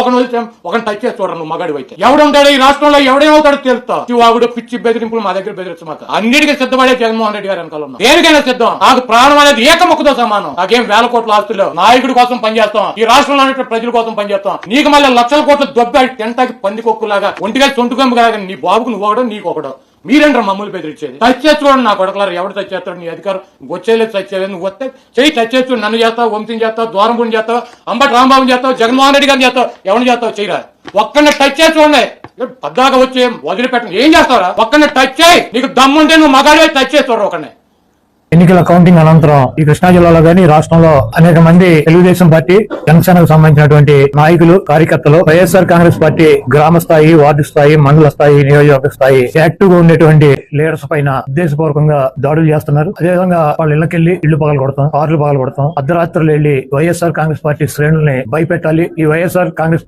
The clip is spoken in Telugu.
ఒకరిని టచ్ చేసి చూడరు నువ్వు మగాడి అయితే. ఎవడుంటాడు ఈ రాష్ట్రంలో, ఎవడేమవుతాడో తెలుస్తా. శివాగుడు పిచ్చి బెదిరింపులు మా దగ్గర బెదిరించమాక. అన్నిటికీ సిద్ధపడే జగన్మోహన్ రెడ్డి గారు వెనకాల ఉన్నా. దేనికైనా సిద్ధం. నాకు ప్రాణం అనేది ఏకముఖతో సమానం. నాకేం వేల కోట్ల ఆస్తులు. నాయకుడి కోసం పనిచేస్తాం, ఈ రాష్ట్రంలో ప్రజల కోసం పనిచేస్తాం. నీకు మళ్ళీ లక్షల కోట్ల దొబ్బి తింటాకి పందికొక్కులాగా ఒంటిగా సొంటుకమ్మ కాగా నీ బాబుకు నువ్వు ఒకడు నీకు ఒకడు. మీరేంటారు మమ్మల్ని బెదిరించేది? టచ్ చేసి చూడండి నా కొడకలారు. ఎవడు టచ్ చేస్తాడు? నీ అధికారం వచ్చేలేదు. టచ్ చేయలేదు. నువ్వు వస్తే చెయ్యి టచ్ చేసి చూడు. నన్ను చేస్తావు, వంశీని చేస్తావు, ద్వారంపూడిని చేస్తావు, అంబటి రాంబాబుని చేస్తావు, జగన్మోహన్ రెడ్డి గారిని చేస్తావు, ఎవరిని చేస్తావు చేయరా. ఒక్కడిని టచ్ చేసి చూడండి. పద్దాగా వచ్చి వదిలిపెట్టండి. ఏం చేస్తావురా? ఒక్కడిని టచ్ చేయి. నీకు దమ్ముంటే నువ్వు మగాడే టచ్ చేసి చూడరు ఒకడిని. ఎన్నికల కౌంటింగ్ అనంతరం ఈ కృష్ణా జిల్లాలో గానీ రాష్ట్రంలో అనేక మంది తెలుగుదేశం పార్టీ, జనసేనకు సంబంధించినటువంటి నాయకులు, కార్యకర్తలు వైఎస్ఆర్ కాంగ్రెస్ పార్టీ గ్రామ స్థాయి, వార్డు స్థాయి, మండల స్థాయి, నియోజకవర్గ స్థాయి యాక్టివ్ గా ఉండేటువంటి లీడర్స్ పైన ఉద్దేశపూర్వకంగా దాడులు చేస్తున్నారు. అదేవిధంగా వాళ్ళ ఇళ్లకెళ్లి ఇళ్లు పగలు కొడతాం, కార్లు పగలు కొడతాం, అర్ధరాత్రులు వెళ్లి వైఎస్ఆర్ కాంగ్రెస్ పార్టీ శ్రేణుల్ని భయపెట్టాలి. ఈ వైఎస్ఆర్ కాంగ్రెస్